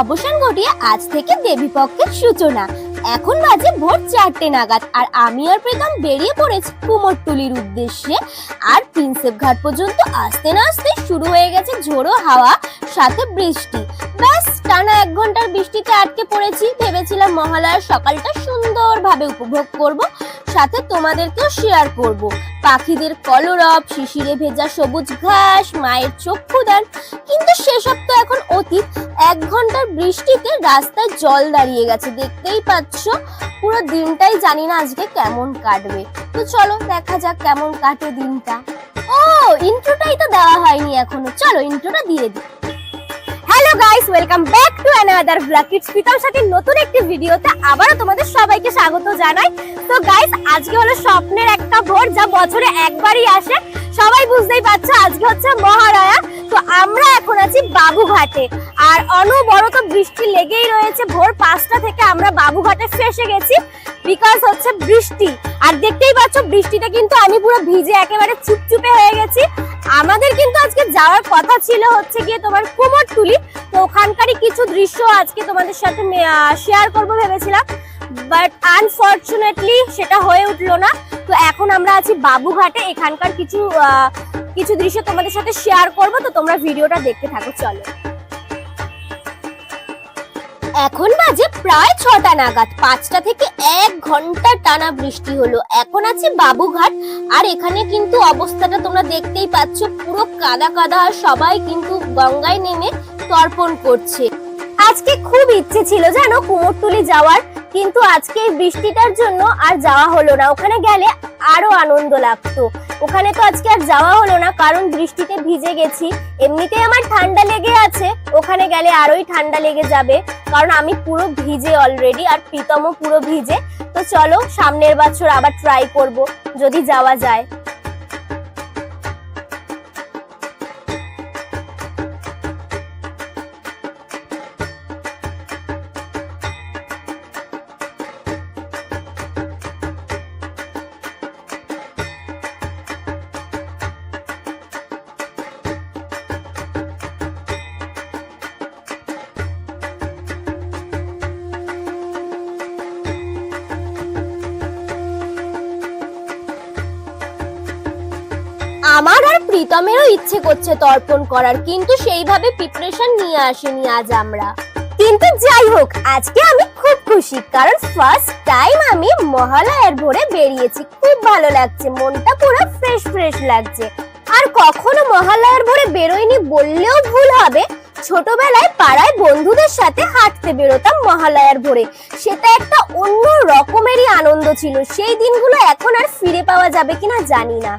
অবসান ঘটিয়ে আজ থেকে দেবীপক্ষের সূচনা। এখন বাজে ভোর 4টে নাগাদ আর আমি আর প্রীতম বেরিয়ে পড়েছি কুমোরটুলির উদ্দেশ্যে। আর প্রিন্সেপ ঘাট পর্যন্ত আসতে না আসতে শুরু হয়ে গেছে ঝোড়ো হাওয়া, সাথে বৃষ্টি। ব্যাস টানা 1 ঘন্টার বৃষ্টিতে আটকে পড়েছি। ভেবেছিলাম মহালয়ার সকালটা সুন্দরভাবে উপভোগ করব, সাথে তোমাদেরকেও শেয়ার করব। পাখিদের কলরব, শিশিরে ভেজা সবুজ ঘাস, মায়ের চক্ষুদান। কিন্তু সেসব তো এখন অতীত। 1 ঘন্টার বৃষ্টিতে রাস্তায় জল দাঁড়িয়ে গেছে, দেখতেই পাচ্ছ। পুরো দিনটাই জানি না আজকে কেমন কাটবে। তো চলো দেখা যাক কেমন কাটে দিনটা। ও ইন্ট্রোটাই তো দেওয়া হয়নি এখনো, চলো ইন্ট্রোটা দিয়ে দিই। Hello guys, welcome back to another blog. Kids Pritam সাথে নতুন একটি ভিডিওতে আবারও তোমাদের সবাইকে স্বাগত জানাই। তো গাইস, আজকে হলো স্বপ্নের একটা ভোর, যা বছরে একবারই আসে। সবাই বুঝতেই পারছো আজকে হচ্ছে মহালয়া। তো আমরা এখন আছি বাবুঘাটে, আর অনবরত বৃষ্টি লেগেই রয়েছে। ভোর 5টা থেকে আমরা বাবুঘাটে ফেসে গেছি, বিকজ হচ্ছে বৃষ্টি। আর দেখতেই পাচ্ছ বৃষ্টিতে কিন্তু আমি পুরো ভিজে একেবারে চুপচুপে হয়ে গেছি। আমাদের কিন্তু আজকে যাওয়ার কথা ছিল হচ্ছে গিয়ে তোমার কুমোরটুলি। তো ওখানকারই কিছু দৃশ্য আজকে তোমাদের সাথে শেয়ার করবো ভেবেছিলাম, বাট আনফরচুনেটলি সেটা হয়ে উঠলো না। তো এখন আমরা আছি বাবুঘাটে, এখানকার কিছু দৃশ্য তোমাদের সাথে শেয়ার করব। তো তোমরা ভিডিওটা দেখতে থাকো, চলো। এখন বাজে প্রায় 6টা নাগাদ। 5টা থেকে 1 ঘন্টা টানা বৃষ্টি হলো। এখন আছে বাবুঘাট, আর এখানে কিন্তু অবস্থাটা তোমরা দেখতেই পাচ্ছ, পুরো কাদা কাদা। আর সবাই কিন্তু গঙ্গায় নেমে তর্পণ করছে। আজকে খুব ইচ্ছে ছিল জানো কুমোরটুলি যাওয়ার, কিন্তু আজকে এই বৃষ্টিটার জন্য আর যাওয়া হলো না। ওখানে গেলে আরো আনন্দ লাগতো। ওখানে তো আজকে আর যাওয়া হলো না, কারণ বৃষ্টিতে ভিজে গেছি। এমনিতেই আমার ঠান্ডা লেগে আছে, ওখানে গেলে আরোই ঠান্ডা লেগে যাবে, কারণ আমি পুরো ভিজে অলরেডি, আর প্রীতমও পুরো ভিজে। তো চলো সামনের বছর আবার ট্রাই করব যদি যাওয়া যায়। আমার আর প্রীতমেরও ইচ্ছে করছে তর্পণ করার, কিন্তু সেইভাবে প্রিপারেশন নিয়ে আসেনি আজ আমরা। কিন্তু যাই হোক, আজকে আমি খুব খুশি, কারণ ফার্স্ট টাইম আমি মহালয়ার ভোরে বেরিয়েছি। খুব ভালো লাগছে, মনটা পুরো ফ্রেশ ফ্রেশ লাগছে। আর কখনো মহালয়ার ভোরে বেরোয়নি বললেও ভুল হবে। ছোটবেলায় পাড়ায় বন্ধুদের সাথে হাঁটতে বেরোতাম মহালয়ার ভোরে। সেটা একটা অন্য রকমেরই আনন্দ ছিল। সেই দিনগুলো এখন আর ফিরে পাওয়া যাবে কিনা জানি না।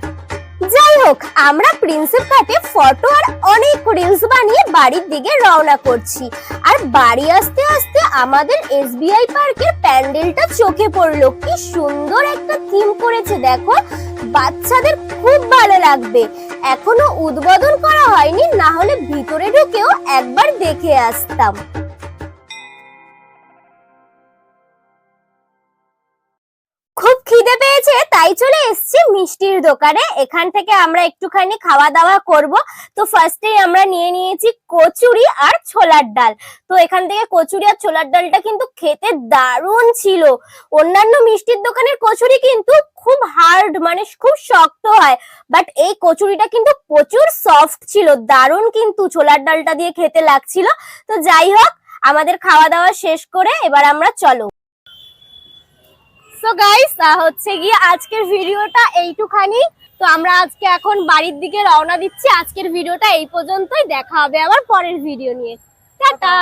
যাই হোক, আমরা প্রিন্সেপ ঘাটে ফটো আর অনেক রিলস বানিয়ে বাড়ির দিকে রওনা করছি। আর বাড়ি আসতে আসতে আমাদের এসবিআই পার্কের প্যান্ডেলটা চোখে পড়লো। কি সুন্দর একটা থিম করেছে দেখো, বাচ্চাদের খুব ভালো লাগবে। এখনো উদ্বোধন করা হয়নি, না হলে ভিতরে ঢুকেও একবার দেখে আসতাম। খুব খিদে পেয়েছে, তাই চলে এসেছি মিষ্টির দোকানে। এখান থেকে আমরা একটুখানি খাওয়া দাওয়া করব। তো ফার্স্টেই আমরা নিয়ে নিয়েছি কচুরি আর ছোলার ডাল। তো এখান থেকে কচুরি আর ছোলার ডালটা কিন্তু খেতে দারুণ ছিল। অন্যান্য মিষ্টির দোকানের কচুরি কিন্তু খুব হার্ড, মানে খুব শক্ত হয়, বাট এই কচুরিটা কিন্তু প্রচুর সফট ছিল, দারুণ কিন্তু ছোলার ডালটা দিয়ে খেতে লাগছিল। তো যাই হোক, আমাদের খাওয়া দাওয়া শেষ করে এবার আমরা চলো। সো গাইস, হচ্ছে গিয়ে আজকের ভিডিওটা এইটুখানি। তো আমরা আজকে এখন বাড়ির দিকে রওনা দিচ্ছি। আজকের ভিডিওটা এই পর্যন্তই, দেখা হবে আবার পরের ভিডিও নিয়ে। টাটা।